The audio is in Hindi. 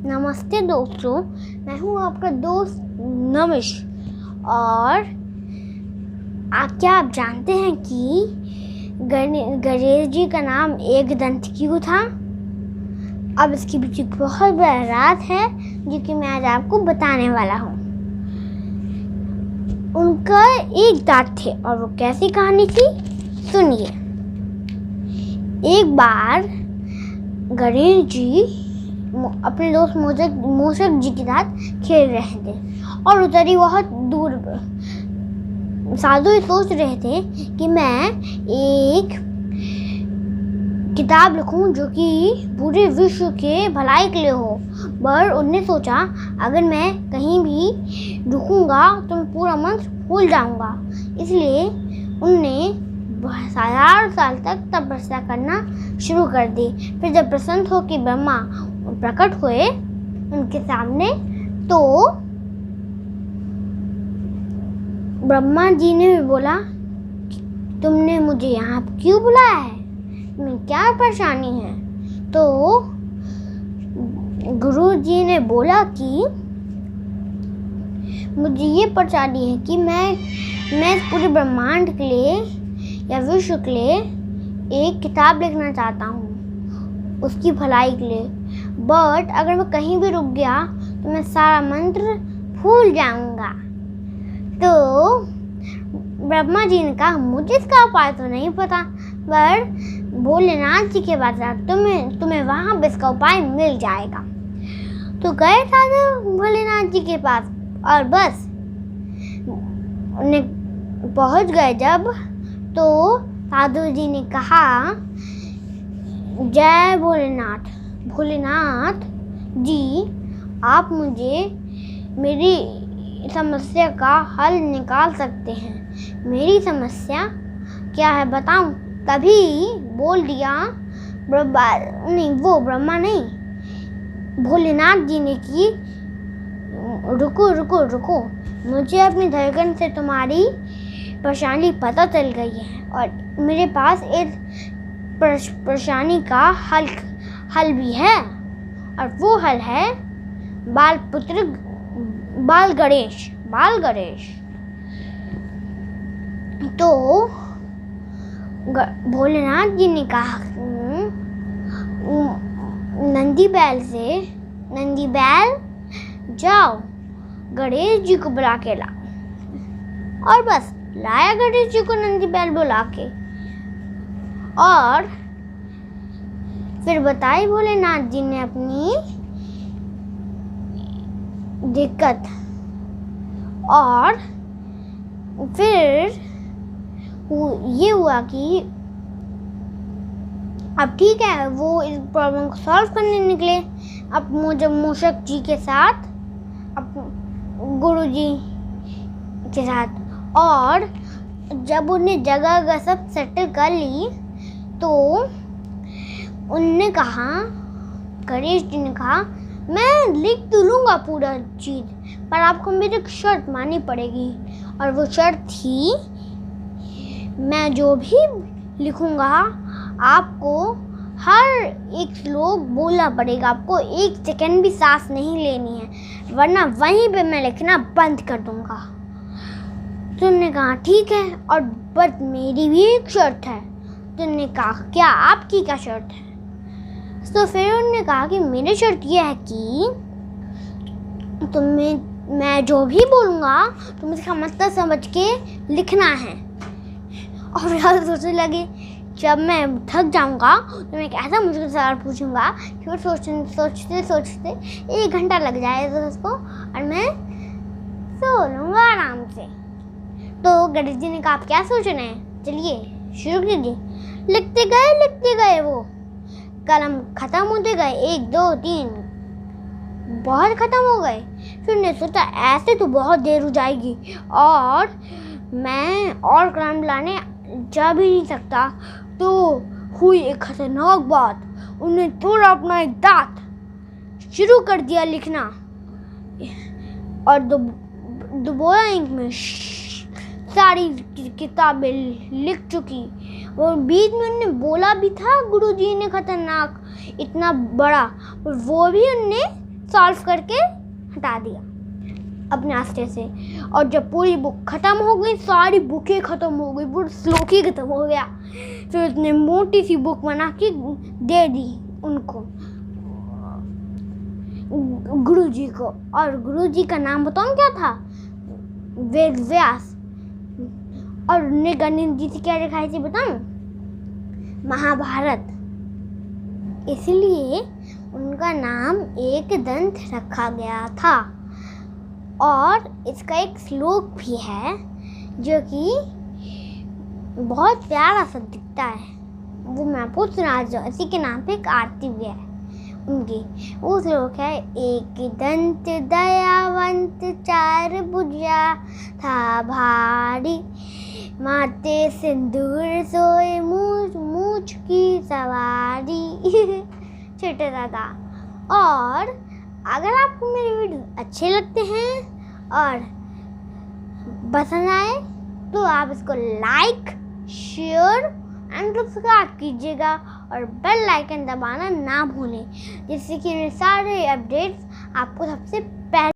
नमस्ते दोस्तों, मैं हूँ आपका दोस्त नमिश। और क्या आप जानते हैं कि गणेश जी का नाम एक दंत क्यों था? अब इसके पीछे बहुत बड़ा राज है जो कि मैं आज आपको बताने वाला हूँ। उनका एक दांत थे और वो कैसी कहानी थी सुनिए। एक बार गणेश जी अपने दोस्त मूषक जी के साथ खेल रहे थे और उधर ही बहुत दूर साधु सोच रहे थे कि मैं एक किताब लिखूं जो कि पूरे विश्व के भलाई के लिए हो। पर उन्होंने सोचा अगर मैं कहीं भी रुकूंगा तो मैं पूरा मंत्र भूल जाऊंगा, इसलिए उन्होंने 1000 साल तक तपस्या करना शुरू कर दी। फिर जब प्रसन्न होकर ब्रह्मा प्रकट हुए उनके सामने तो ब्रह्मा जी ने भी बोला, तुमने मुझे यहाँ क्यों बुलाया है, तुम्हें क्या परेशानी है? तो गुरु जी ने बोला कि मुझे ये परेशानी है कि मैं इस पूरे ब्रह्मांड के लिए या विश्व के लिए एक किताब लिखना चाहता हूँ, उसकी भलाई के लिए। बट अगर मैं कहीं भी रुक गया तो मैं सारा मंत्र भूल जाऊंगा। तो ब्रह्मा जी ने कहा, मुझे इसका उपाय तो नहीं पता, पर भोलेनाथ जी के पास तुम्हें वहाँ पे इसका उपाय मिल जाएगा। तो गए साधु भोलेनाथ जी के पास और बस उन्हें पहुँच गए जब, तो साधु जी ने कहा, जय भोलेनाथ। भोलेनाथ जी, आप मुझे मेरी समस्या का हल निकाल सकते हैं। मेरी समस्या क्या है बताऊं? तभी बोल दिया ब्रह्मा नहीं, भोलेनाथ जी ने कि रुको, मुझे अपनी धड़कन से तुम्हारी परेशानी पता चल गई है और मेरे पास एक परेशानी का हल भी है, और वो हल है बाल गणेश। तो भोलेनाथ जी ने कहा, नंदी बैल जाओ गणेश जी को बुला के ला। और बस लाया गणेश जी को नंदी बैल बुला के, और फिर बताई भोलेनाथ जी ने अपनी दिक्कत। और फिर ये हुआ कि अब ठीक है, वो इस प्रॉब्लम को सॉल्व करने निकले अब जब मूषक जी के साथ, गुरु जी के साथ। और जब उन्हें जगह सब सेटल कर ली तो उनने कहा, गणेश जी ने कहा, मैं लिख तो लूँगा पूरा चीज़, पर आपको मेरी एक शर्त माननी पड़ेगी। और वो शर्त थी, मैं जो भी लिखूँगा आपको हर एक श्लोक बोलना पड़ेगा, आपको 1 सेकंड भी सांस नहीं लेनी है, वरना वहीं पे मैं लिखना बंद कर दूँगा। तो उन्होंने कहा ठीक है, और बस मेरी भी एक शर्त है। तो उन्होंने कहा, क्या आपकी क्या शर्त है? तो फिर उन्होंने कहा कि मेरी शर्त यह है कि मैं जो भी बोलूँगा तुम इसका मतलब समझ के लिखना है। और यार सोचने लगे, जब मैं थक जाऊँगा तो मैं एक ऐसा मुश्किल सवाल पूछूंगा कि वो सोचते 1 घंटा लग जाएगा उसको, और मैं सो लूँगा आराम से। तो गणेश जी ने कहा, आप क्या सोच रहे हैं, चलिए शुरू कीजिए। लिखते गए, वो कलम खत्म होते गए, 1 2 3 बहुत खत्म हो गए। फिर उन्होंने सोचा ऐसे तो बहुत देर हो जाएगी और मैं और कलम लाने जा भी नहीं सकता। तो हुई एक खतरनाक बात, उन्होंने थोड़ा अपना एक दांत शुरू कर दिया लिखना, और दोबारा इंक में सारी किताबें लिख चुकी। और बीच में उन्होंने बोला भी था, गुरुजी ने खतरनाक इतना बड़ा, और वो भी उन्होंने सॉल्व करके हटा दिया अपने रास्ते से। और जब पूरी बुक ख़त्म हो गई, सारी बुकें ख़त्म हो गई, पूरा श्लोक ही ख़त्म हो गया, फिर उसने मोटी सी बुक बना के दे दी उनको, गुरुजी को। और गुरुजी का नाम बताऊँ क्या था? वेद व्यास। और उन्होंने गणेश जी से क्या लिखाई थी बताऊँ? महाभारत। इसलिए उनका नाम एकदंत रखा गया था। और इसका एक श्लोक भी है जो कि बहुत प्यारा सा दिखता है, वो मैं आपको सुना दूँ। इसी के नाम पे एक आरती भी है उनकी। वो श्लोक है, एक दंत दयावंत चार भुजा था भारी, माथे सिंदूर सोए मूछ की सवारी। छोटा दादा। और अगर आपको मेरे वीडियो अच्छे लगते हैं और पसंद आए तो आप इसको लाइक, शेयर एंड सब्सक्राइब कीजिएगा और बेल आइकन दबाना ना भूलें, जिससे कि मेरे सारे अपडेट्स आपको सबसे पहले